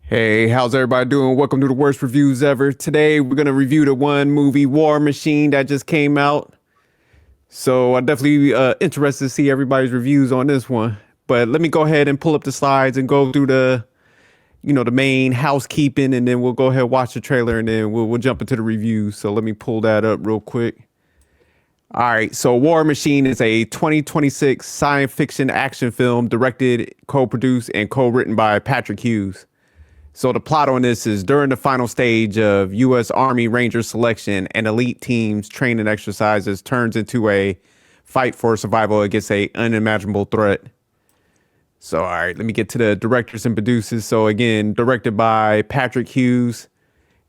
Hey, how's everybody doing? Welcome to the worst reviews ever. Today we're gonna review the one movie War Machine that just came out. So I'm definitely interested to see everybody's reviews on this one. But let me go ahead and pull up the slides and go through the main housekeeping, and then we'll go ahead and watch the trailer, and then we'll jump into the reviews. So let me pull that up real quick. All right, so War Machine is a 2026 science fiction action film directed, co-produced, and co-written by Patrick Hughes. So the plot on this is during the final stage of U.S. Army Ranger selection and elite teams training exercises turns into a fight for survival against a unimaginable threat. So, all right, let me get to the directors and producers. So again, directed by Patrick Hughes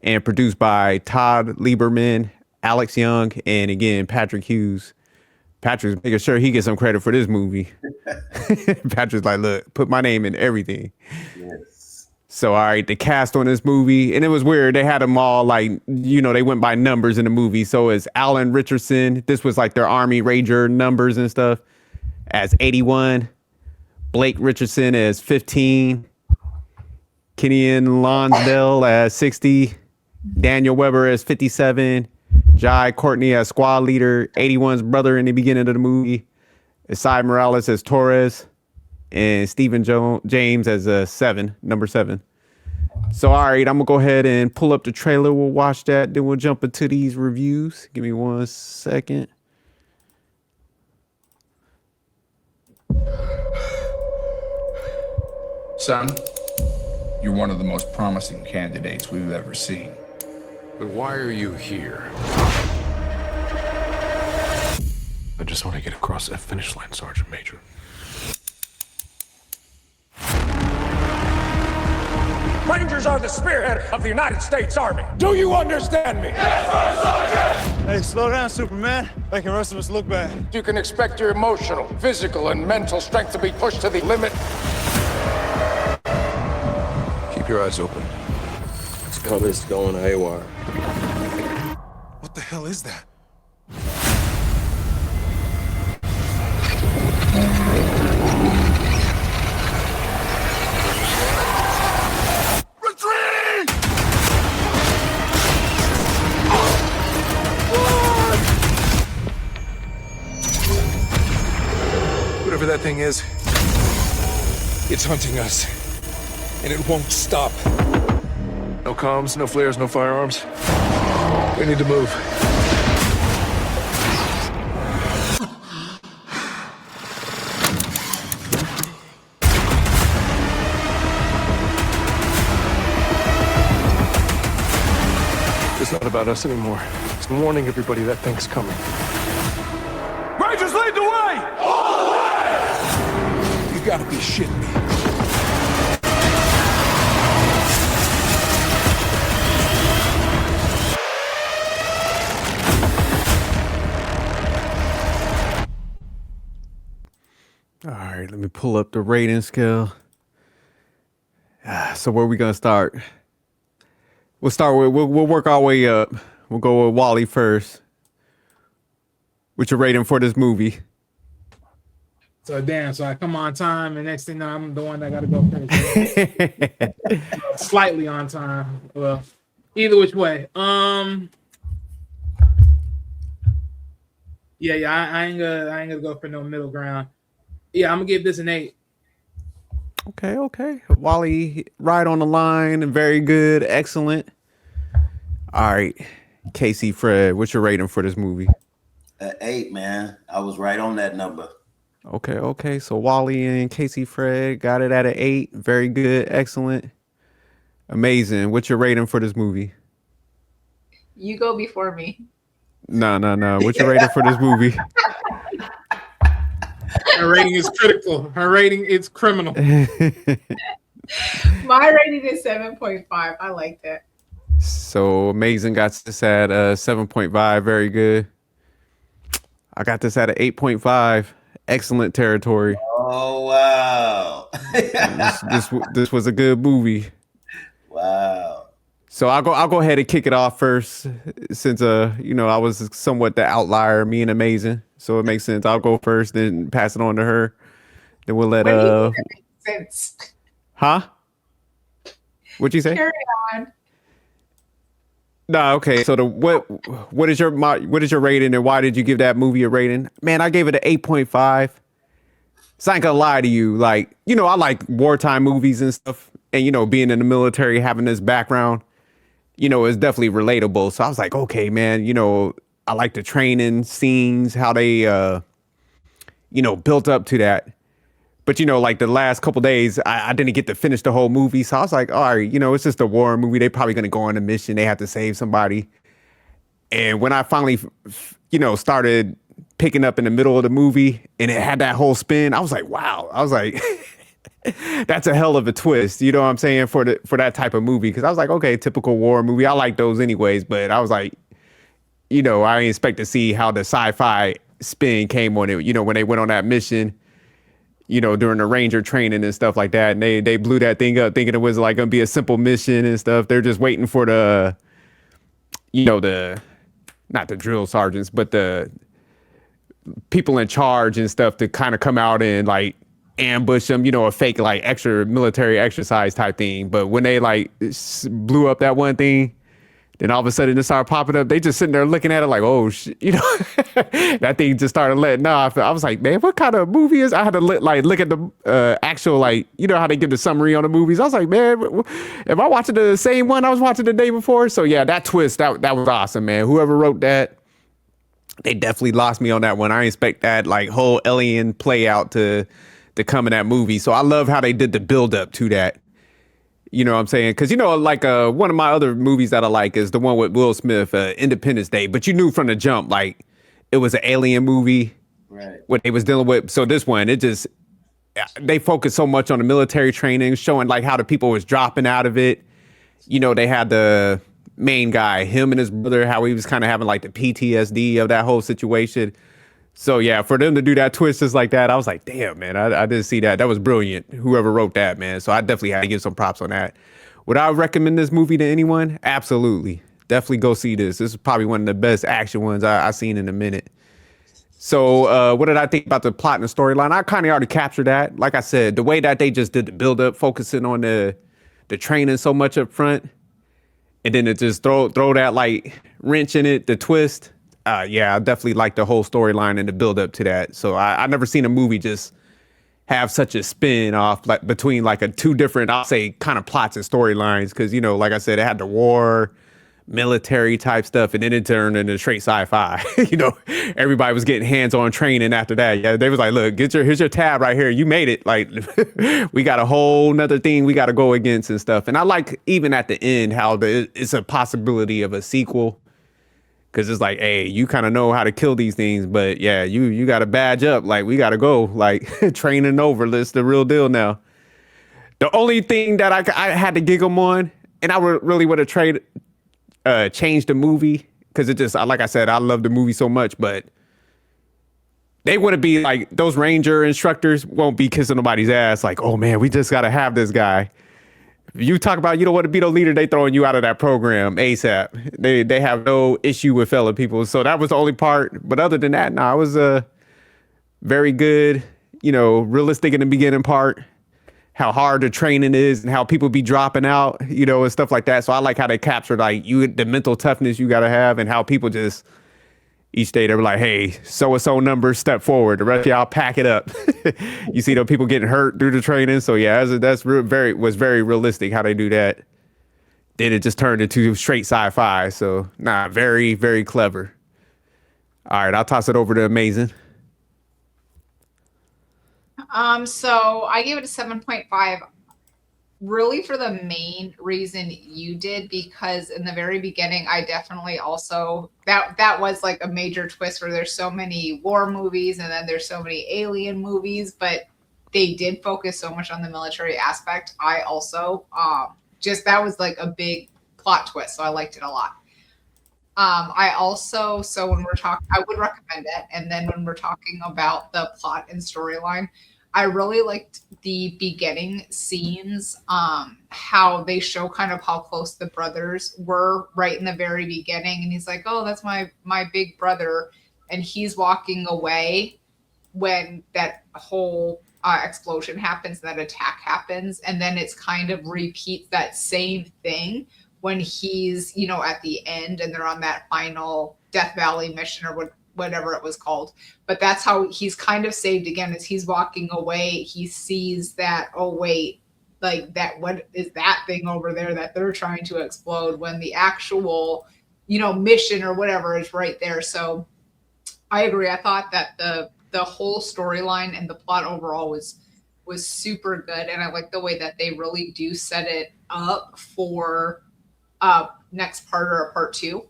and produced by Todd Lieberman, Alex Young, and again, Patrick Hughes. Patrick's making sure he gets some credit for this movie. Patrick's like, look, put my name in everything. Yes. So, all right, the cast on this movie, and it was weird. They had them all like, they went by numbers in the movie. So it's Alan Richardson. This was like their Army Ranger numbers and stuff as 81. Blake Richardson as 15. Kenyon Lonsdale as 60. Daniel Weber as 57. Jai Courtney as squad leader, 81's brother in the beginning of the movie. Asai Morales as Torres. And Stephen James as number 7. So, all right, I'm going to go ahead and pull up the trailer. We'll watch that. Then we'll jump into these reviews. Give me 1 second. Son, you're one of the most promising candidates we've ever seen. But why are you here? I just want to get across that finish line, Sergeant Major. Rangers are the spearhead of the United States Army. Do you understand me? Hey, slow down, Superman. Making the rest of us look bad. You can expect your emotional, physical, and mental strength to be pushed to the limit. Keep your eyes open. This company's going haywire. What the hell is that? Retreat! Whatever that thing is, it's hunting us. And it won't stop. No comms, no flares, no firearms. We need to move. It's not about us anymore. It's warning everybody that thing's coming. Rangers, lead the way! You gotta be shitting me. All right, let me pull up the rating scale. So where are we going to start? We'll work our way up. We'll go with Wally first. What's your rating for this movie? So I come on time, and next thing you know, I'm the one that got to go first. Slightly on time. Well, either which way. Yeah. I ain't gonna go for no middle ground. Yeah, I'm gonna give this an 8. Okay. Wally, right on the line, and very good, excellent. All right, Casey Fred, what's your rating for this movie? 8, man. I was right on that number. Okay. So Wally and Casey Fred got it at an 8. Very good, excellent, amazing. What's your rating for this movie? You go before me. No. What's your rating for this movie? Her rating is critical. Her rating is criminal. My rating is 7.5. I like that. So amazing. Got this at 7.5. Very good. I got this at an 8.5. Excellent territory. Oh, wow. This was a good movie. Wow. So I'll go ahead and kick it off first, since I was somewhat the outlier, me and Amazing. So it makes sense. I'll go first, then pass it on to her. Then we'll let What do you think that makes sense? Huh? What'd you say? Carry on. No, okay. So what is your rating and why did you give that movie a rating? Man, I gave it an 8.5. So I ain't gonna lie to you. Like, I like wartime movies and stuff. And, being in the military, having this background, is definitely relatable. So I was like, okay, man, I like the training scenes, how they, built up to that. But, like the last couple days, I didn't get to finish the whole movie. So I was like, all right, it's just a war movie. They probably going to go on a mission. They have to save somebody. And when I finally, started picking up in the middle of the movie and it had that whole spin, I was like, wow. I was like, that's a hell of a twist. You know what I'm saying? For that type of movie. Cause I was like, okay, typical war movie. I like those anyways. But I was like, I didn't expect to see how the sci-fi spin came on it, when they went on that mission, during the Ranger training and stuff like that. And they blew that thing up thinking it was like going to be a simple mission and stuff. They're just waiting for the, not the drill sergeants, but the people in charge and stuff to kind of come out and like ambush them, a fake like extra military exercise type thing. But when they like blew up that one thing, then all of a sudden it started popping up. They just sitting there looking at it like, oh, shit, that thing just started letting off. I was like, man, what kind of movie is? I had to look at the actual, like, how they give the summary on the movies. I was like, man, am I watching the same one I was watching the day before? So yeah, that twist, that was awesome, man. Whoever wrote that, they definitely lost me on that one. I didn't expect that like whole alien play out to come in that movie. So I love how they did the build up to that. You know what I'm saying? Because, like one of my other movies that I like is the one with Will Smith, Independence Day. But you knew from the jump, like, it was an alien movie. Right. What they was dealing with. So this one, they focused so much on the military training, showing like how the people was dropping out of it. They had the main guy, him and his brother, how he was kind of having like the PTSD of that whole situation. So yeah, for them to do that twist just like that, I was like, damn, man, I didn't see that. That was brilliant. Whoever wrote that, man. So I definitely had to give some props on that. Would I recommend this movie to anyone? Absolutely. Definitely go see this. This is probably one of the best action ones I've seen in a minute. So what did I think about the plot and the storyline? I kind of already captured that. Like I said, the way that they just did the build up, focusing on the training so much up front, and then it just throw that like wrench in it, the twist. Yeah, I definitely like the whole storyline and the build up to that. So I never seen a movie just have such a spin off like between like two different, I'll say, kind of plots and storylines. Because, like I said, it had the war, military type stuff, and then it turned into straight sci-fi. Everybody was getting hands-on training after that. Yeah, they was like, look, here's your tab right here. You made it. Like, we got a whole nother thing we got to go against and stuff. And I like even at the end how it's a possibility of a sequel. Cause it's like, hey, you kind of know how to kill these things, but yeah, you got to badge up. Like, we got to go, like, training over. It's the real deal now. The only thing that I had to giggle on, and I really would have changed the movie, because it just, like I said, I love the movie so much, but they wouldn't be like, those Ranger instructors won't be kissing nobody's ass. Like, oh man, we just got to have this guy. You talk about you don't want to be the leader, they throwing you out of that program ASAP. They have no issue with fellow people. So that was the only part. But other than that, it was very good, realistic in the beginning part, how hard the training is and how people be dropping out, and stuff like that. So I like how they captured like the mental toughness you got to have and how people just each day they were like, hey, so-and-so numbers, step forward. The rest of y'all pack it up. You see those people getting hurt through the training. So yeah, was very realistic how they do that. Then it just turned into straight sci-fi. So very, very clever. All right, I'll toss it over to Amazing. So I gave it a 7.5. Really for the main reason you did, because in the very beginning, I definitely also, that was like a major twist where there's so many war movies and then there's so many alien movies, but they did focus so much on the military aspect. I also, that was like a big plot twist. So I liked it a lot. So when we're talking, I would recommend it. And then when we're talking about the plot and storyline, I really liked the beginning scenes, how they show kind of how close the brothers were right in the very beginning. And he's like, oh, that's my big brother. And he's walking away when that whole explosion happens, that attack happens, and then it's kind of repeats that same thing when he's, you know, at the end and they're on that final Death Valley mission or whatever it was called. But that's how he's kind of saved again. As he's walking away, he sees that, oh wait, like that, what is that thing over there that they're trying to explode, when the actual, you know, mission or whatever is right there. So I agree. I thought that the whole storyline and the plot overall was super good, and I like the way that they really do set it up for next part or part two.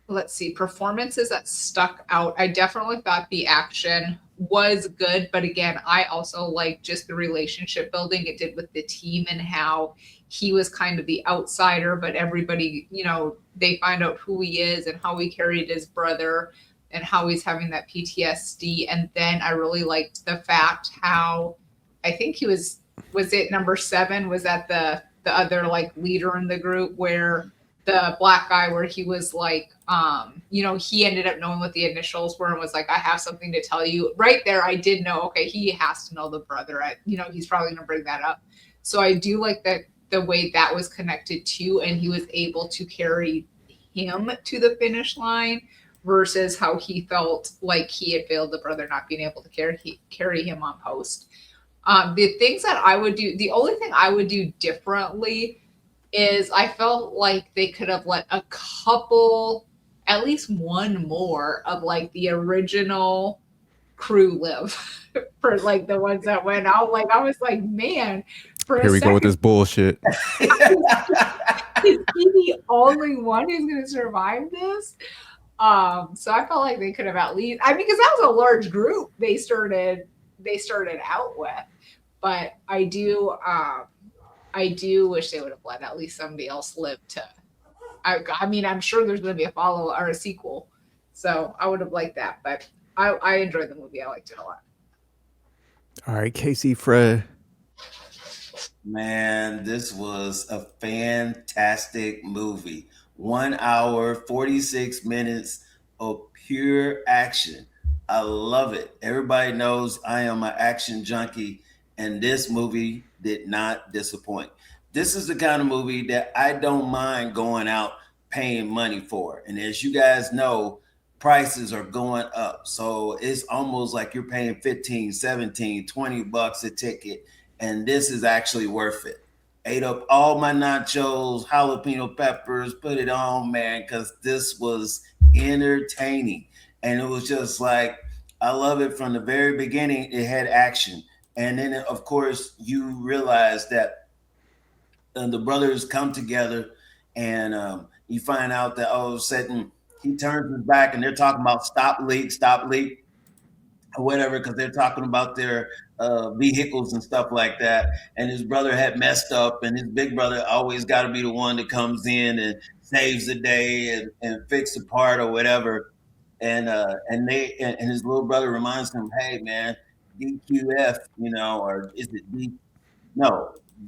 Let's see, performances that stuck out. I definitely thought the action was good, but again, I also like just the relationship building it did with the team, and how he was kind of the outsider, but everybody, you know, they find out who he is and how he carried his brother and how he's having that PTSD. And then I really liked the fact how, I think he was it number 7? Was that the other like leader in the group, where the black guy, where he was like, you know, he ended up knowing what the initials were and was like, I have something to tell you. Right there, I did know, okay, he has to know the brother. You know, he's probably going to bring that up. So I do like that the way that was connected to, and he was able to carry him to the finish line versus how he felt like he had failed the brother, not being able to carry him on post. The things that I would do, the only thing I would do differently is I felt like they could have let a couple, at least one more of like the original crew live for like the ones that went out. Like I was like, man, for Here we go with this bullshit. Is he the only one who's going to survive this? So I felt like they could have at least, I mean, because that was a large group they started out with, but I do wish they would have let at least somebody else live to. I mean, I'm sure there's going to be a follow or a sequel, so I would have liked that. But I enjoyed the movie. I liked it a lot. All right, Casey, Fred. Man, this was a fantastic movie. 1 hour, 46 minutes of pure action. I love it. Everybody knows I am an action junkie, and this movie did not disappoint. This is the kind of movie that I don't mind going out paying money for. And as you guys know, prices are going up. So it's almost like you're paying 15, 17, 20 bucks a ticket. And this is actually worth it. Ate up all my nachos, jalapeno peppers, put it on, man, because this was entertaining. And it was just like, I love it from the very beginning. It had action. And then, of course, you realize that the brothers come together, and you find out that all of a sudden he turns his back and they're talking about stop leak, or whatever, because they're talking about their vehicles and stuff like that. And his brother had messed up, and his big brother always got to be the one that comes in and saves the day and fix the part or whatever. And his little brother reminds him, hey, man, DQF, you know, or is it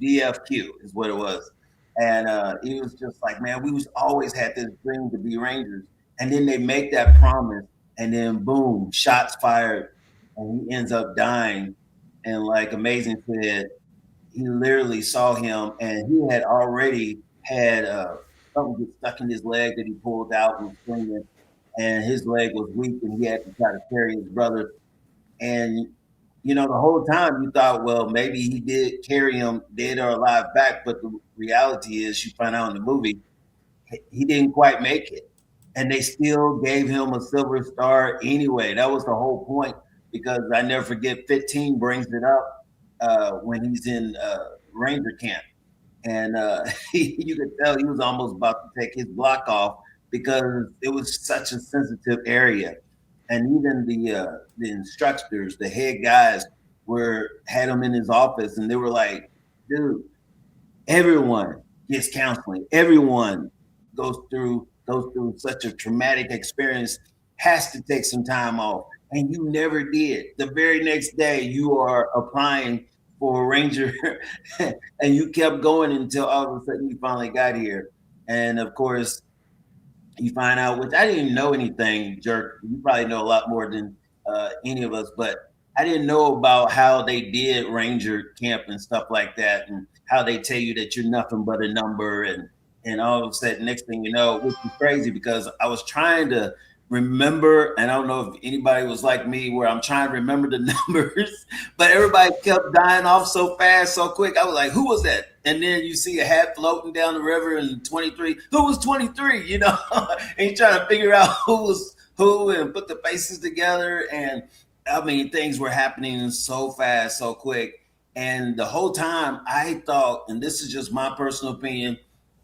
DFQ is what it was. And he was just like, man, we was always had this dream to be Rangers. And then they make that promise, and then boom, shots fired, and he ends up dying. And like Amazing said, he literally saw him, and he had already had something get stuck in his leg that he pulled out and screaming, and his leg was weak, and he had to try to carry his brother. And you know, the whole time you thought, well, maybe he did carry him dead or alive back, but the reality is, you find out in the movie, he didn't quite make it. And they still gave him a silver star anyway. That was the whole point, because I never forget, 15 brings it up when he's in Ranger camp. And you could tell he was almost about to take his block off, because it was such a sensitive area. And even the instructors, the head guys, had him in his office, and they were like, dude, everyone gets counseling. Everyone goes through such a traumatic experience, has to take some time off. And you never did. The very next day, you are applying for a Ranger, and you kept going until all of a sudden you finally got here. And of course, you find out, which I didn't even know anything, Jerk. You probably know a lot more than any of us, but I didn't know about how they did Ranger camp and stuff like that, and how they tell you that you're nothing but a number, and all of a sudden, next thing you know, which is crazy because I was trying to remember, and I don't know if anybody was like me, where I'm trying to remember the numbers, but everybody kept dying off so fast, so quick. I was like, "Who was that?" And then you see a hat floating down the river, and 23. Who was 23? You know, and you're trying to figure out who was who and put the faces together and I mean, things were happening so fast, so quick. And the whole time I thought, and this is just my personal opinion,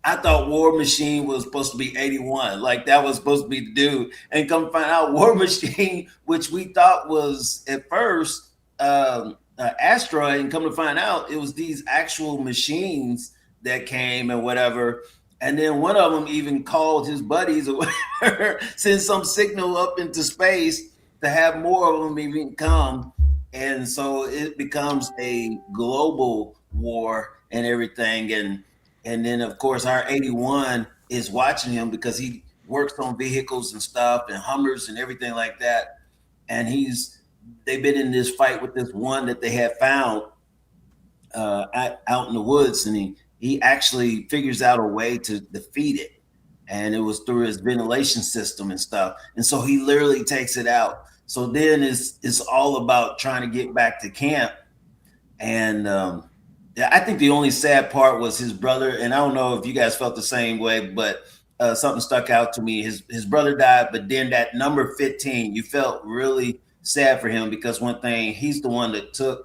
I thought War Machine was supposed to be 81. Like that was supposed to be the dude. And come find out War Machine, which we thought was at first asteroid, and come to find out it was these actual machines that came and whatever. And then one of them even called his buddies or whatever, sent some signal up into space to have more of them even come. And so it becomes a global war and everything. And then of course our 81 is watching him because he works on vehicles and stuff and Hummers and everything like that. And they've been in this fight with this one that they had found out in the woods, and he actually figures out a way to defeat it. And it was through his ventilation system and stuff. And so he literally takes it out. So then it's all about trying to get back to camp. And I think the only sad part was his brother. And I don't know if you guys felt the same way, but something stuck out to me. His brother died, but then that number 15, you felt really sad for him because one thing, he's the one that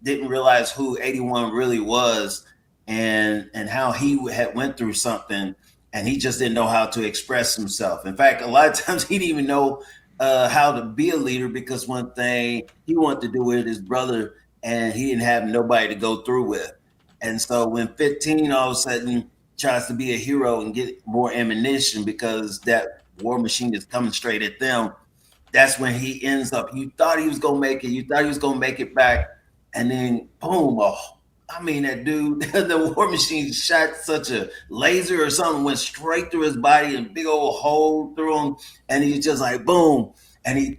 didn't realize who 81 really was and how he had went through something. And he just didn't know how to express himself. In fact, a lot of times he didn't even know how to be a leader because one thing he wanted to do with his brother and he didn't have nobody to go through with. And so when 15 all of a sudden tries to be a hero and get more ammunition because that war machine is coming straight at them, that's when he ends up, you thought he was going to make it. You thought he was going to make it back. And then boom, I mean, that dude, the war machine shot such a laser or something, went straight through his body and big old hole through him. And he's just like, boom. And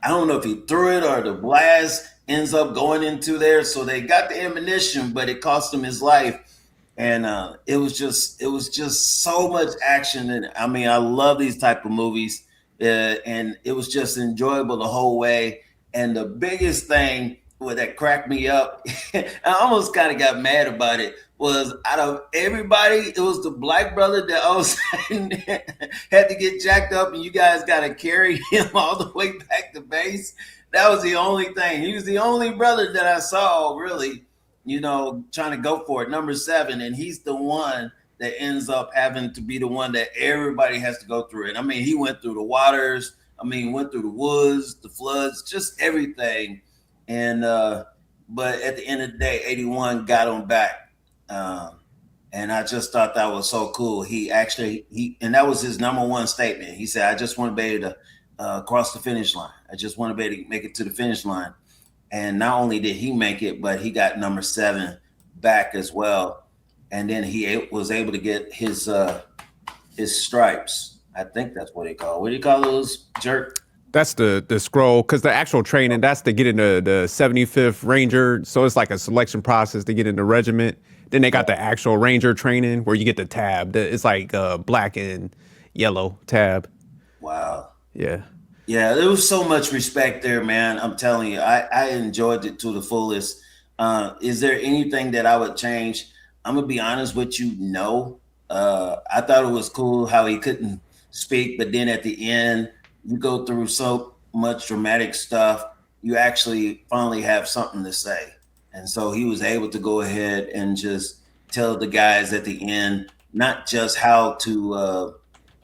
I don't know if he threw it or the blast ends up going into there. So they got the ammunition, but it cost him his life. And it was just so much action. And I mean, I love these type of movies. And it was just enjoyable the whole way. And the biggest thing that cracked me up, I almost kind of got mad about it, was out of everybody, it was the black brother that all of a sudden had to get jacked up and you guys got to carry him all the way back to base. That was the only thing. He was the only brother that I saw really, trying to go for it, number 7. And he's the one that ends up having to be the one that everybody has to go through it. I mean, he went through the waters. I mean, went through the woods, the floods, just everything. And but at the end of the day, 81 got him back. And I just thought that was so cool. He and that was his number one statement. He said, I just want to be able to cross the finish line. I just want to be able to make it to the finish line. And not only did he make it, but he got number 7 back as well. And then he was able to get his stripes. I think that's what they call. What do you call those, jerk? That's the scroll, because the actual training, that's to get into the 75th Ranger. So it's like a selection process to get in the regiment. Then they got the actual Ranger training where you get the tab. It's like black and yellow tab. Wow. Yeah. Yeah, there was so much respect there, man. I'm telling you, I enjoyed it to the fullest. Is there anything that I would change? I'm going to be honest with you, no. I thought it was cool how he couldn't speak, but then at the end, you go through so much dramatic stuff, you actually finally have something to say. And so he was able to go ahead and just tell the guys at the end, not just how to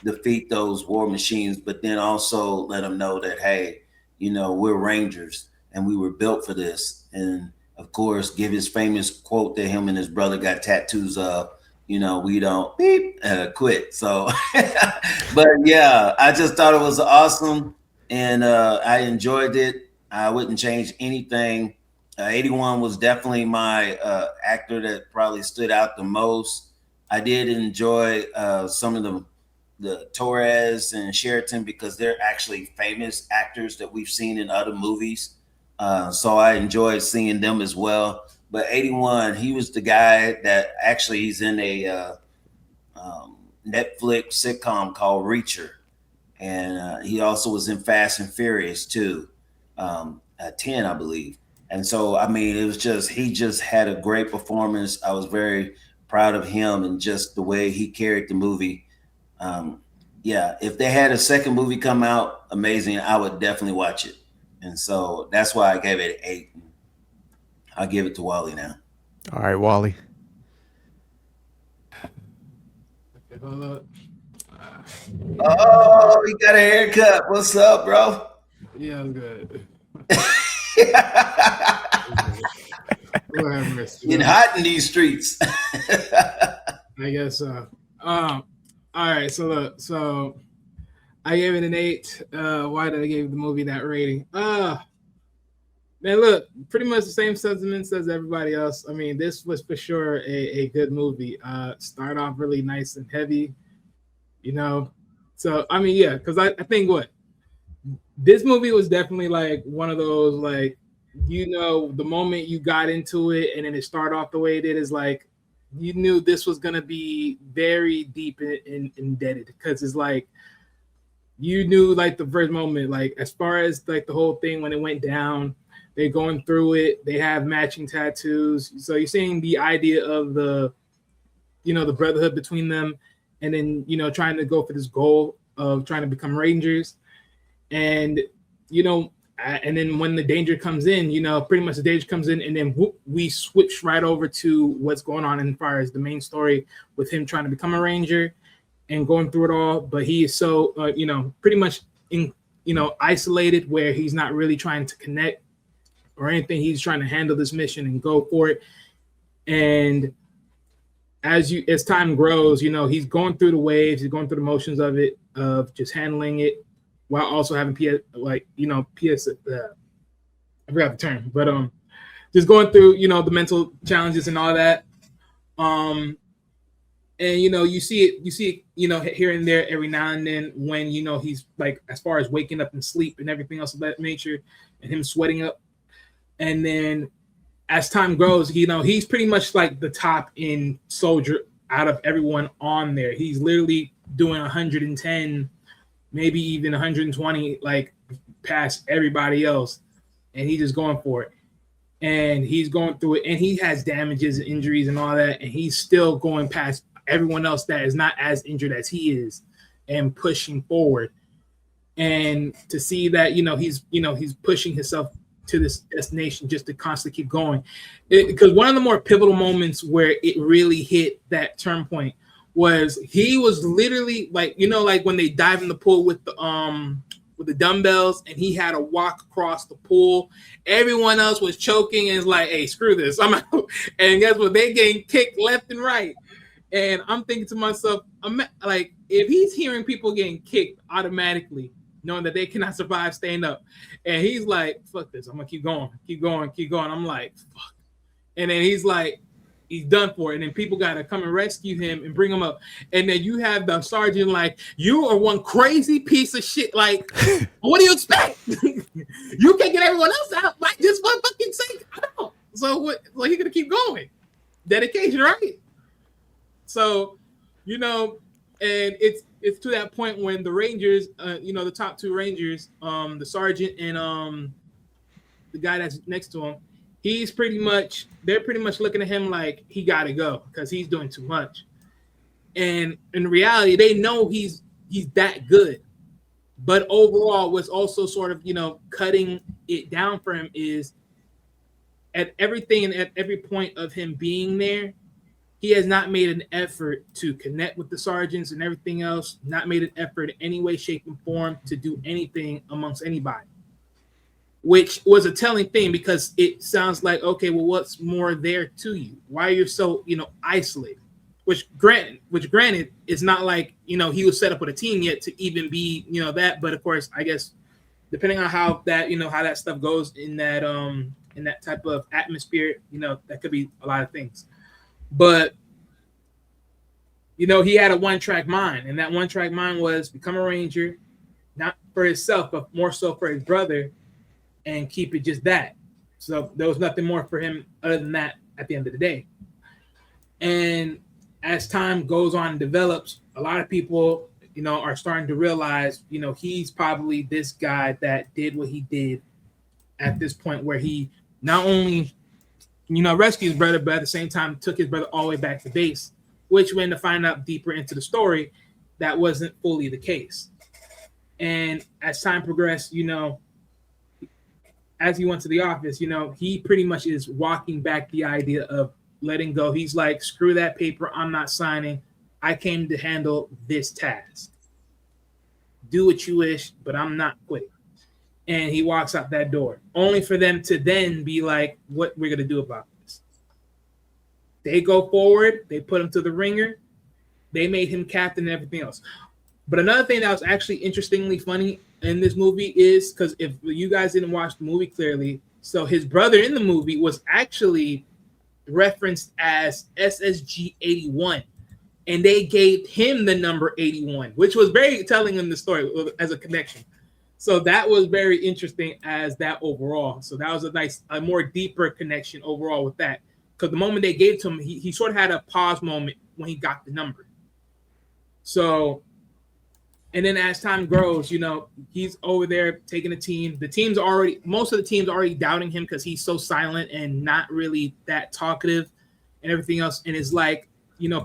defeat those war machines, but then also let them know that, hey, we're Rangers and we were built for this. And of course, give his famous quote that him and his brother got tattoos of, we don't quit. So, but yeah, I just thought it was awesome and I enjoyed it. I wouldn't change anything. 81 was definitely my actor that probably stood out the most. I did enjoy some of the Torres and Sheraton because they're actually famous actors that we've seen in other movies. So I enjoyed seeing them as well. But 81, he was the guy that actually he's in a Netflix sitcom called Reacher. And he also was in Fast and Furious too, 10, I believe. And so, I mean, it was just, he just had a great performance. I was very proud of him and just the way he carried the movie. Yeah, if they had a second movie come out, amazing, I would definitely watch it. And so that's why I gave it an 8. I'll give it to Wally now. All right, Wally. Okay, hold up. Oh, you got a haircut. What's up, bro? Yeah, I'm good. Getting hot in these streets. I guess so. All right, so look, so I gave it an 8. Why did I give the movie that rating? Man, look, pretty much the same sentiments as everybody else. I mean, this was for sure a good movie. Start off really nice and heavy, you know. So I mean, yeah, because I think what this movie was definitely like one of those, like, you know, the moment you got into it and then it started off the way it did is like you knew this was gonna be very deep and indebted, because it's like you knew like the first moment, like as far as like the whole thing when it went down, they're going through it, they have matching tattoos, so you're seeing the idea of the, you know, the brotherhood between them, and then, you know, trying to go for this goal of trying to become Rangers. And, you know, and then when the danger comes in, you know, pretty much the danger comes in, and then whoop, we switch right over to what's going on as far as the main story with him trying to become a Ranger and going through it all. But he is so, you know, pretty much in, you know, isolated, where he's not really trying to connect or anything. He's trying to handle this mission and go for it. And as time grows, you know, he's going through the waves, he's going through the motions of it, of just handling it, while also having I forgot the term, but just going through, you know, the mental challenges and all that. And you know, you see it, you know, here and there every now and then when, you know, he's like, as far as waking up and sleep and everything else of that nature, and him sweating up. And then as time goes, you know, he's pretty much like the top in soldier out of everyone on there. He's literally doing 110, maybe even 120, like past everybody else, and he's just going for it. And he's going through it, and he has damages and injuries and all that, and he's still going past everyone else that is not as injured as he is and pushing forward. And to see that, you know, he's pushing himself to this destination just to constantly keep going. Because one of the more pivotal moments where it really hit that turn point was he was literally like, you know, like when they dive in the pool with the dumbbells, and he had to walk across the pool. Everyone else was choking and it's like, hey, screw this, I'm out. And guess what? They getting kicked left and right. And I'm thinking to myself, I'm like, if he's hearing people getting kicked automatically, knowing that they cannot survive staying up, and he's like, fuck this, I'm gonna keep going. I'm like, fuck. And then he's like, he's done for it. And then people gotta come and rescue him and bring him up. And then you have the sergeant like, you are one crazy piece of shit. Like, what do you expect? You can't get everyone else out, like, just for fucking sake. I don't. So what? Like, you're gonna keep going. Dedication, right? So, you know, and it's to that point when the Rangers, you know, the top two Rangers, the sergeant and the guy that's next to him, they're pretty much looking at him like he got to go because he's doing too much. And in reality, they know he's that good. But overall, what's also sort of, you know, cutting it down for him is at everything and at every point of him being there, he has not made an effort to connect with the sergeants and everything else, not made an effort in any way, shape, and form to do anything amongst anybody, which was a telling thing because it sounds like, okay, well, what's more there to you? Why you're so, you know, isolated? Which granted, it's not like, you know, he was set up with a team yet to even be, you know, that. But of course, I guess depending on how that, you know, how that stuff goes in that type of atmosphere, you know, that could be a lot of things. But, you know, he had a one-track mind, and that one-track mind was become a Ranger, not for himself, but more so for his brother, and keep it just that. So there was nothing more for him other than that at the end of the day. And as time goes on and develops, a lot of people, are starting to realize, he's probably this guy that did what he did at this point, where he not only, rescued his brother, but at the same time took his brother all the way back to base, which when to find out deeper into the story, that wasn't fully the case. And as time progressed, as he went to the office, he pretty much is walking back the idea of letting go. He's like, screw that paper. I'm not signing. I came to handle this task. Do what you wish, but I'm not quitting. And he walks out that door, only for them to then be like, what we're going to do about this. They go forward. They put him to the ringer. They made him captain and everything else. But another thing that was actually interestingly funny in this movie is, because if you guys didn't watch the movie clearly, so his brother in the movie was actually referenced as SSG 81, and they gave him the number 81, which was very telling in the story as a connection. So that was very interesting as that overall. So that was a more deeper connection overall with that, because the moment they gave it to him, he sort of had a pause moment when he got the number. So, and then as time grows, he's over there taking the team. Most of the team's already doubting him because he's so silent and not really that talkative and everything else. And it's like,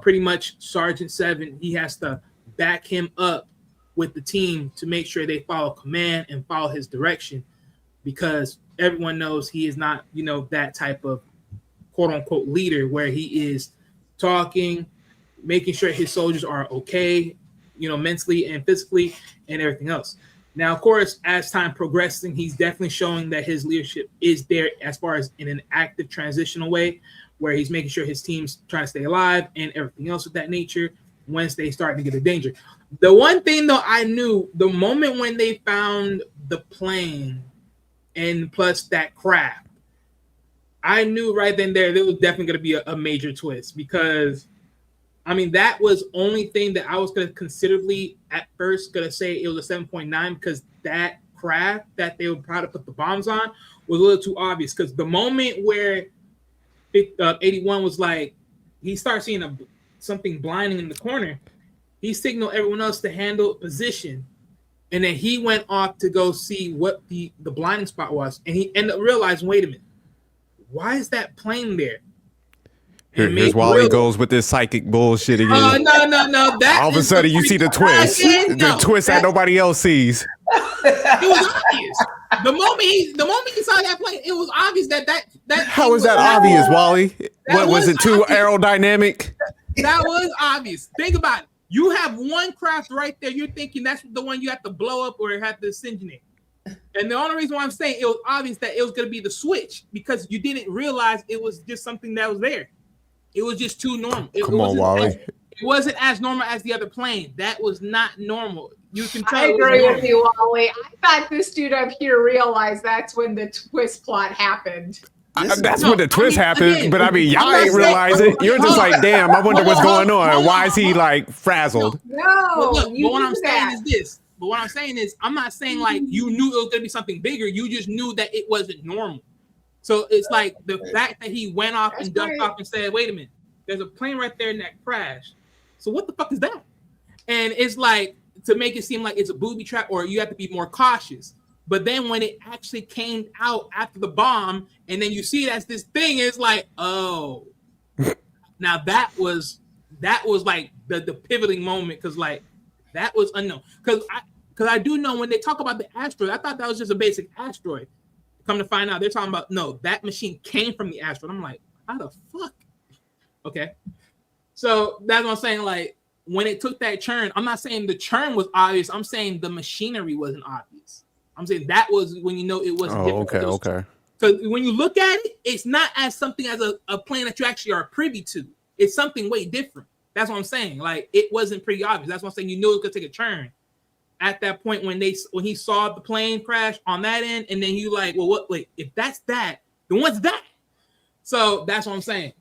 pretty much Sergeant 7, he has to back him up with the team to make sure they follow command and follow his direction, because everyone knows he is not, that type of quote unquote leader where he is talking, making sure his soldiers are okay, mentally and physically and everything else. Now, of course, as time progressing, he's definitely showing that his leadership is there as far as in an active transitional way, where he's making sure his team's trying to stay alive and everything else of that nature once they start to get a danger. The one thing, though, I knew the moment when they found the plane and plus that craft, I knew right then there was definitely going to be a major twist, because that was only thing that I was going to considerably at first going to say it was a 7.9, because that craft that they would probably put the bombs on was a little too obvious. Because the moment where 81 was like, he starts seeing something blinding in the corner, he signaled everyone else to handle position. And then he went off to go see what the blinding spot was. And he ended up realizing, wait a minute, why is that plane there? Here's Wally goes with this psychic bullshit again. No. All of a sudden, you see the twist. The twist that nobody else sees. It was obvious. The moment he saw that plane, it was obvious that How is that obvious, Wally? What was it? Too aerodynamic? That was obvious. Think about it. You have one craft right there. You're thinking that's the one you have to blow up or have to incendiate. And the only reason why I'm saying it was obvious that it was going to be the switch, because you didn't realize it was just something that was there. It was just too normal. Come on, Wally. It wasn't as normal as the other plane. That was not normal. You can tell. I agree with you, Wally. I thought this dude up here realized that's when the twist plot happened. That's when the twist happened, but y'all ain't realize it. You're just like, damn, I wonder what's going on. Why is he like frazzled? No, but what I'm saying is this. But what I'm saying is, I'm not saying like you knew it was going to be something bigger. You just knew that it wasn't normal. So it's like the fact that he went off and ducked off and said, wait a minute, there's a plane right there in that crash. So what the fuck is that? And it's like, to make it seem like it's a booby trap or you have to be more cautious. But then when it actually came out after the bomb, and then you see it as this thing, it's like, oh. Now that was like the pivoting moment, because like that was unknown. Because I do know when they talk about the asteroid, I thought that was just a basic asteroid. Come to find out, they're talking about, no, that machine came from the asteroid. I'm like, how the fuck? Okay. So that's what I'm saying. Like, when it took that turn, I'm not saying the turn was obvious. I'm saying the machinery wasn't obvious. I'm saying that was when you know it wasn't different. Okay. Because when you look at it, it's not as something as a plane that you actually are privy to. It's something way different. That's what I'm saying. Like, it wasn't pretty obvious. That's what I'm saying. You knew it was gonna take a turn at that point when he saw the plane crash on that end, and then you like, well, what? Wait, if that's that, then what's that? So that's what I'm saying.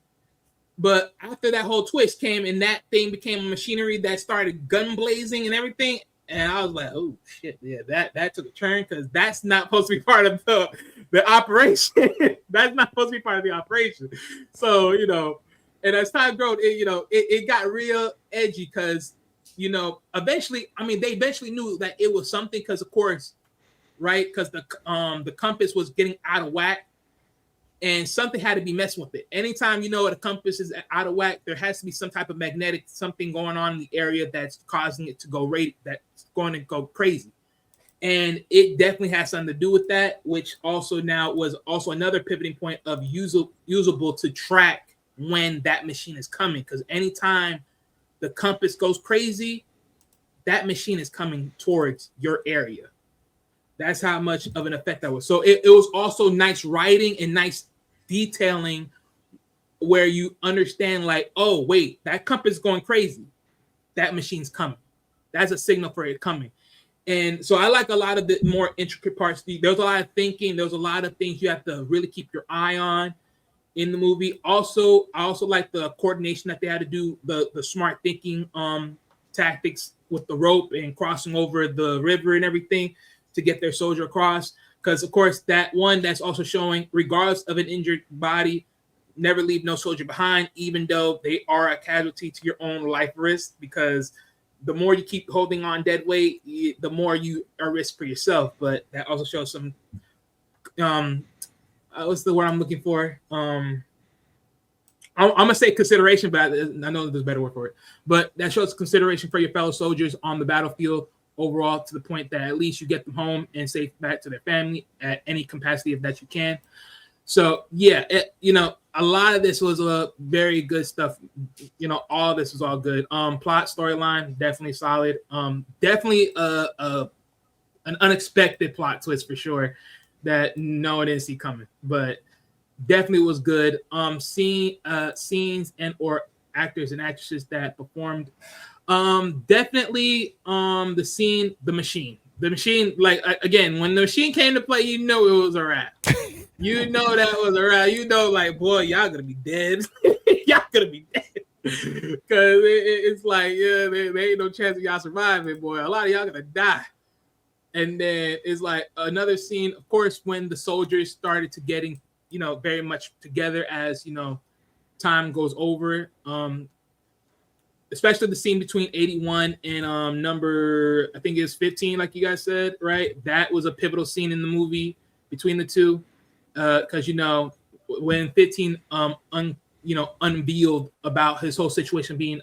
But after that whole twist came and that thing became a machinery that started gun blazing and everything, And I was like, oh shit, yeah, that took a turn because that's not supposed to be part of the operation. That's not supposed to be part of the operation. So, and as time growed, it got real edgy because, eventually, they eventually knew that it was something because, of course, right, because the compass was getting out of whack. And something had to be messing with it. Anytime a compass is out of whack, there has to be some type of magnetic something going on in the area that's causing it to that's going to go crazy. And it definitely has something to do with that, which also now was also another pivoting point of usable to track when that machine is coming. Because anytime the compass goes crazy, that machine is coming towards your area. That's how much of an effect that was. So it was also nice writing and nice detailing where you understand, like, oh, wait, that compass is going crazy. That machine's coming. That's a signal for it coming. And so I like a lot of the more intricate parts. There's a lot of thinking. There's a lot of things you have to really keep your eye on in the movie. Also, I also like the coordination that they had to do, the smart thinking tactics with the rope and crossing over the river and everything to get their soldier across. Because, of course, that's also showing, regardless of an injured body, never leave no soldier behind, even though they are a casualty to your own life risk. Because the more you keep holding on dead weight, the more you are risk for yourself. But that also shows some, what's the word I'm looking for? I'm gonna say consideration, but I know there's a better word for it. But that shows consideration for your fellow soldiers on the battlefield overall, to the point that at least you get them home and safe back to their family at any capacity if that you can. So yeah, a lot of this was very good stuff. All this was all good. Plot, storyline, definitely solid. Definitely an unexpected plot twist for sure that no one didn't see coming, but definitely was good. Scenes and or actors and actresses that performed. Definitely the machine, like, again, when the machine came to play, it was a wrap. That was a wrap. Like, boy, y'all gonna be dead. Y'all gonna be dead. Because it's like, yeah, there ain't no chance of y'all surviving, boy. A lot of y'all gonna die. And then it's like another scene, of course, when the soldiers started to getting, very much together as, time goes over. Especially the scene between 81 and number, I think it's 15, like you guys said, right? That was a pivotal scene in the movie between the two. Because, when 15 unveiled about his whole situation being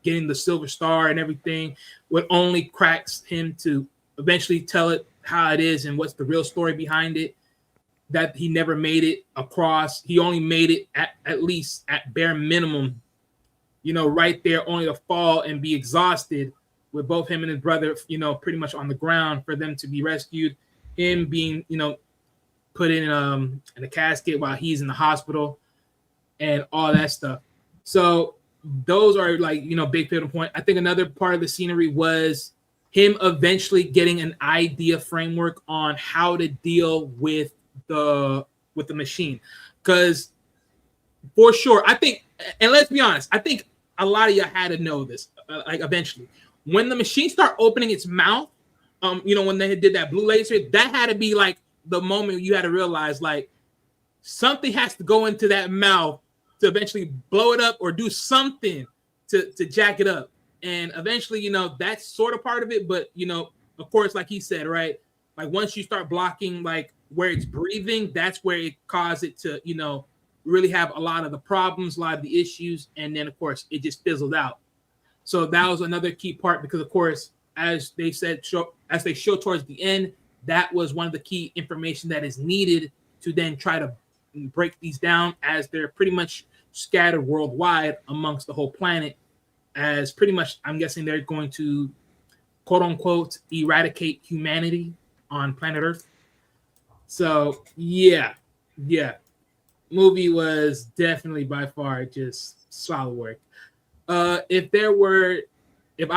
getting the Silver Star and everything, what only cracks him to eventually tell it how it is and what's the real story behind it, that he never made it across. He only made it at least at bare minimum, right there, only to fall and be exhausted, with both him and his brother, pretty much on the ground for them to be rescued. Him being, put in a casket while he's in the hospital and all that stuff. So those are, like, big pivotal point. I think another part of the scenery was him eventually getting an idea framework on how to deal with the machine. Because for sure, I think, and let's be honest, I think a lot of you had to know this, like, eventually. When the machine started opening its mouth, when they did that blue laser, that had to be, like, the moment you had to realize, like, something has to go into that mouth to eventually blow it up or do something to jack it up. And eventually, that's sort of part of it. But, of course, like he said, right, like, once you start blocking, like, where it's breathing, that's where it caused it to, really have a lot of the problems, a lot of the issues. And then, of course, it just fizzled out. So that was another key part because, of course, as they said, as they show towards the end, that was one of the key information that is needed to then try to break these down, as they're pretty much scattered worldwide amongst the whole planet, as pretty much, I'm guessing they're going to, quote unquote, eradicate humanity on planet Earth. So yeah. Movie was definitely by far just solid work. If I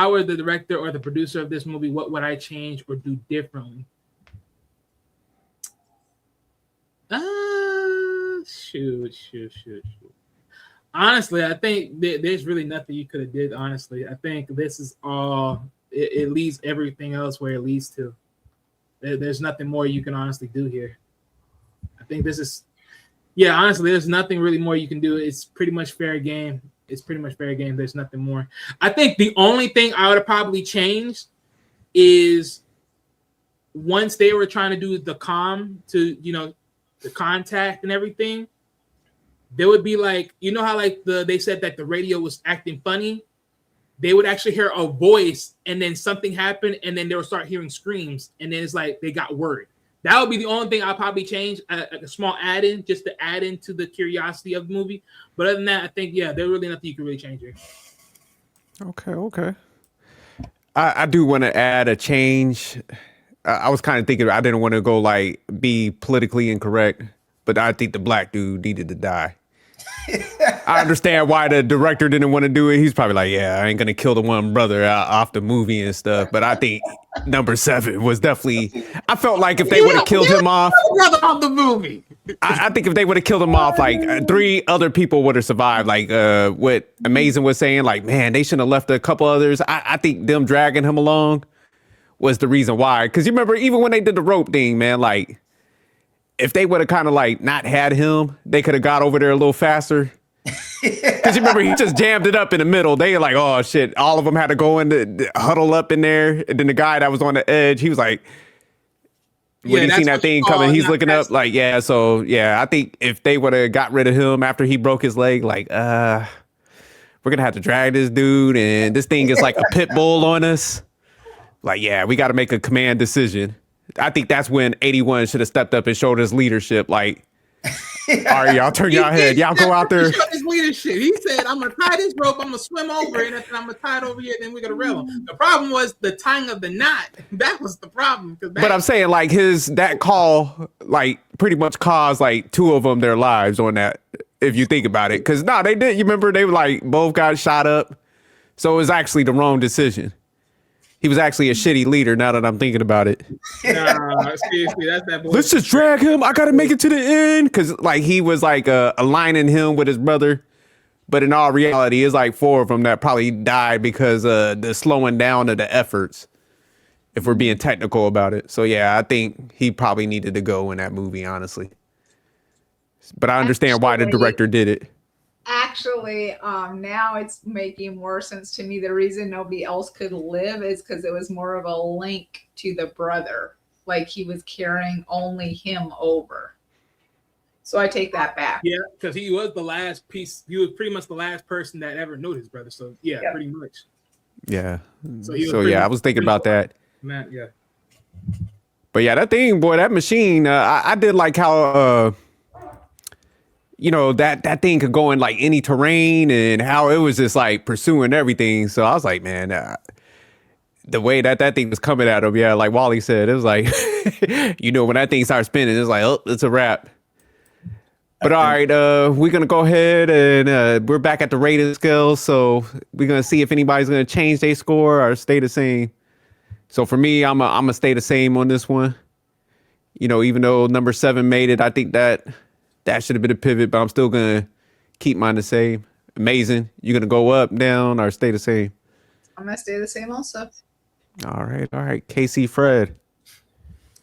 were the director or the producer of this movie, what would I change or do differently? Shoot. Honestly, I think there's really nothing you could have did. Honestly, I think this is all. it leads everything else where it leads to. There's nothing more you can honestly do here. I think this is, yeah, honestly, there's nothing really more you can do. It's pretty much fair game. There's nothing more. I think the only thing I would have probably changed is once they were trying to do the to, the contact and everything, there would be like, how like they said that the radio was acting funny. They would actually hear a voice and then something happened and then they would start hearing screams and then it's like they got word. That would be the only thing I'll probably change, a small add-in, just to add into the curiosity of the movie. But other than that, I think, yeah, there's really nothing you can really change here. Okay. I do want to add a change. I was kind of thinking I didn't want to go like be politically incorrect, but I think the black dude needed to die. I understand why the director didn't want to do it. He's probably like, yeah, I ain't gonna kill the one brother off the movie and stuff. But I think number 7 was definitely. I felt like if they would have killed him off, brother off the movie. I think if they would have killed him off, like 3 other people would have survived. Like what Amazing was saying, like, man, they shouldn't have left a couple others. I think them dragging him along was the reason why. Because you remember, even when they did the rope thing, man, like if they would have kind of like not had him, they could have got over there a little faster. Because you remember, he just jammed it up in the middle. They like, oh shit, all of them had to go in to huddle up in there. And then the guy that was on the edge, he was like, when he seen that thing coming, he's looking up like, yeah. So yeah, I think if they would have got rid of him after he broke his leg, like, we're gonna have to drag this dude, and this thing is like a pit bull on us. Like, yeah, we got to make a command decision. I think that's when 81 should have stepped up and showed his leadership. Like, all right, y'all turn your head. Y'all go out there. His leadership. He said, I'm going to tie this rope. I'm going to swim over it. And I'm going to tie it over here. Then we're going to rail him. The problem was the tying of the knot. That was the problem. But I'm saying, like, that call, like, pretty much caused, like, 2 of them their lives on that, if you think about it. Because, no, they did. You remember, they were, like, both got shot up. So it was actually the wrong decision. He was actually a shitty leader, now that I'm thinking about it. Nah, seriously, that's that boy. Let's just drag him. I got to make it to the end. Because, like, he was, like, aligning him with his brother. But in all reality, it's like 4 of them that probably died because the slowing down of the efforts, if we're being technical about it. So, yeah, I think he probably needed to go in that movie, honestly. But I understand why the director did it. Actually, now it's making more sense to me. The reason nobody else could live is because it was more of a link to the brother. Like he was carrying only him over. So I take that back. Yeah, because he was the last piece. He was pretty much the last person that ever knew his brother. So yeah, pretty much. Yeah. So yeah, I was thinking about that. Man, yeah. But yeah, that thing, boy, that machine, I did like how that thing could go in like any terrain and how it was just like pursuing everything. So I was like, man, the way that thing was coming at him, yeah, like Wally said, it was like, when that thing starts spinning, it's like, oh, it's a wrap. But all right, we're going to go ahead and we're back at the rating scale. So we're going to see if anybody's going to change their score or stay the same. So for me, I'm going to stay the same on this one. Even though number 7 made it, I think that should have been a pivot, but I'm still going to keep mine the same. Amazing. You're going to go up, down, or stay the same? I'm going to stay the same also. All right. Casey, Fred.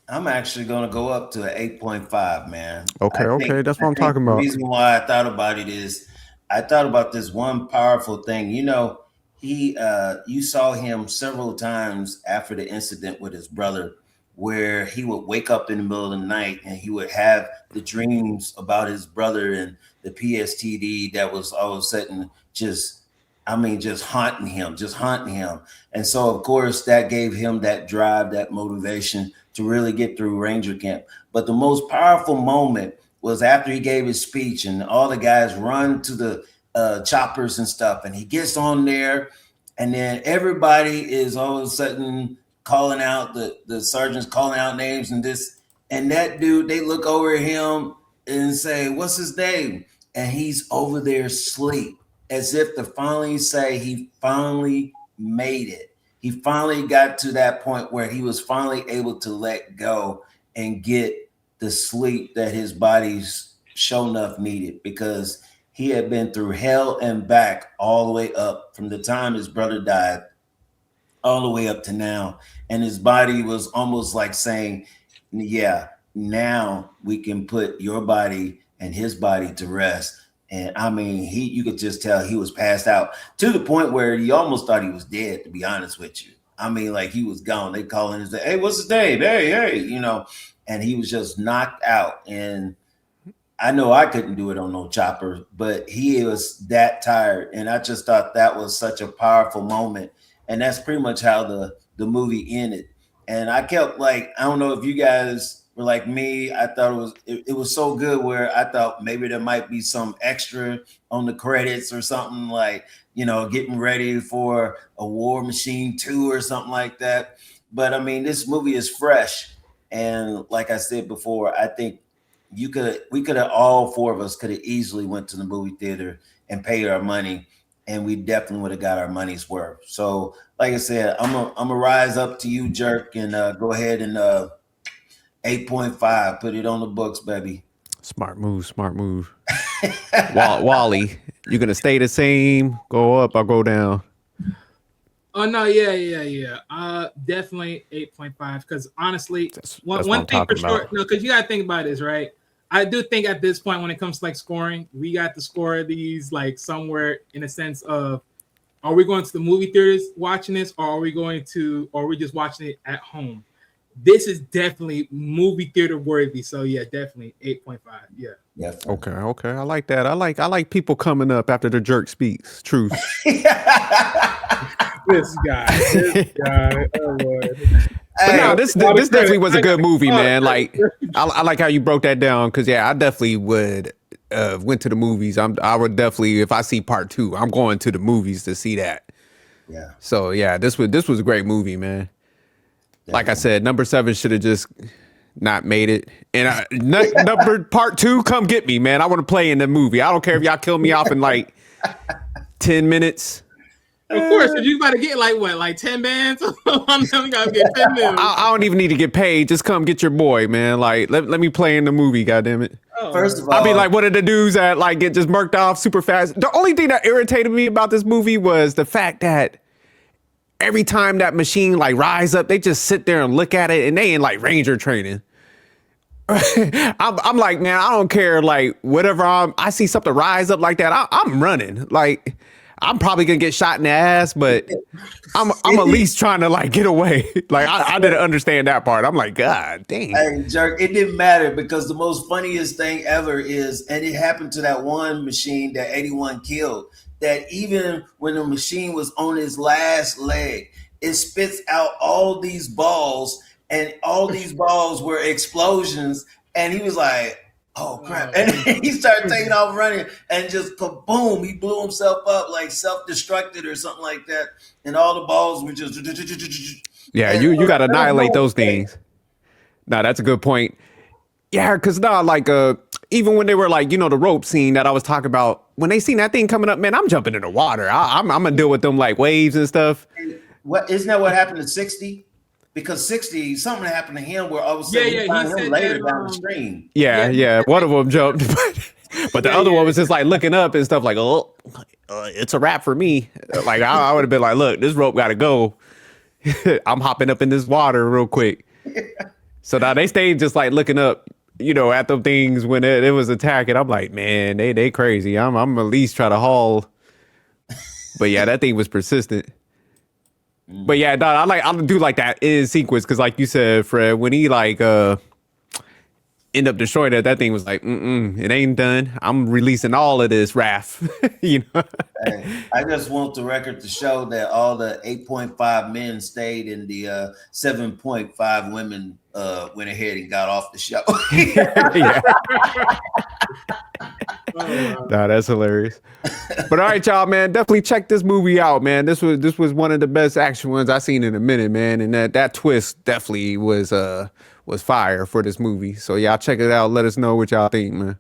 I'm actually going to go up to an 8.5, man. Okay. That's what I'm talking about. The reason why I thought about it is I thought about this one powerful thing. You saw him several times after the incident with his brother, where he would wake up in the middle of the night and he would have the dreams about his brother and the PSTD that was all of a sudden just haunting him. And so, of course, that gave him that drive, that motivation to really get through Ranger Camp. But the most powerful moment was after he gave his speech and all the guys run to the choppers and stuff. And he gets on there and then everybody is all of a sudden calling out the sergeants, calling out names and this. And that dude, they look over at him and say, what's his name? And he's over there asleep, as if to finally say he finally made it. He finally got to that point where he was finally able to let go and get the sleep that his body's sure enough needed, because he had been through hell and back all the way up from the time his brother died all the way up to now. And his body was almost like saying, yeah, now we can put your body and his body to rest. And I mean, you could just tell he was passed out to the point where you almost thought he was dead, to be honest with you. I mean, like he was gone. They call him and say, hey, what's his name? Hey, you know, and he was just knocked out. And I know I couldn't do it on no chopper, but he was that tired. And I just thought that was such a powerful moment. And that's pretty much how the movie ended. And I kept like, I don't know if you guys were like me. I thought it was so good where I thought maybe there might be some extra on the credits or something like, you know, getting ready for a War Machine 2 or something like that. But I mean, this movie is fresh. And like I said before, I think we could have, all four of us could have easily went to the movie theater and paid our money, and we definitely would have got our money's worth. So like I said, I'm a rise up to you, Jerk, and go ahead and 8.5, put it on the books, baby. Smart move. Wally, you gonna stay the same, go up or go down? Oh no, yeah. Definitely 8.5. Because honestly, That's one thing for sure, no, because you gotta think about this, right? I do think at this point, when it comes to like scoring, we got to score these like somewhere in a sense of, are we going to the movie theaters watching this, or are we just watching it at home? This is definitely movie theater worthy. So yeah, definitely 8.5. Yeah. Okay. I like that. I like people coming up after the Jerk speaks. Truth. This guy. Oh Lord. But no, this definitely was a good movie, man. Like I like how you broke that down, because yeah, I definitely would went to the movies. I would definitely, if I see part 2, I'm going to the movies to see that. Yeah. So yeah, this was a great movie, man. Definitely. Like I said, number 7 should have just not made it. And number part 2, come get me, man. I want to play in the movie. I don't care if y'all kill me off in like 10 minutes. Of course, if you about to get like 10 bands, I'm gotta get 10 bands. I don't even need to get paid. Just come get your boy, man. Like let me play in the movie, goddammit. First of all, I'll be like one of the dudes that like get just murked off super fast. The only thing that irritated me about this movie was the fact that every time that machine like rise up, they just sit there and look at it, and they in like ranger training. I'm like, man, I don't care. Like whatever I see something rise up like that, I'm running. Like I'm probably gonna get shot in the ass, but I'm at least trying to like get away. Like I didn't understand that part. I'm like, God damn. Hey, Jerk, it didn't matter, because the most funniest thing ever is, and it happened to that one machine that 81 killed, that even when the machine was on his last leg, it spits out all these balls, and all these balls were explosions, and he was like, oh crap. And then he started taking off running, and just kaboom, he blew himself up, like self-destructed or something like that. And all the balls were just yeah, you gotta annihilate those things. No, that's a good point. Yeah, because like even when they were like, you know, the rope scene that I was talking about, when they seen that thing coming up, man, I'm jumping in the water. I'm gonna deal with them like waves and stuff. What isn't that what happened to 60? Because 60, something happened to him where all of a sudden we find him later down the stream. Yeah. One of them jumped, but the other one was just like looking up and stuff like, oh, it's a wrap for me. Like I would have been like, look, this rope got to go. I'm hopping up in this water real quick. So now they stayed just like looking up, you know, at them things when it was attacking. I'm like, man, they crazy. I'm at least try to haul. But yeah, that thing was persistent. But yeah, no, I do like that in sequence, because like you said, Fred, when he like end up destroying that thing was like, it ain't done. I'm releasing all of this wrath. You know. Hey, I just want the record to show that all the 8.5 men stayed, and the 7.5 women went ahead and got off the show. Yeah. Nah, that's hilarious. But all right, y'all, man, definitely check this movie out, man. This was one of the best action ones I've seen in a minute, man. And that twist definitely was fire for this movie. So y'all check it out. Let us know what y'all think, man.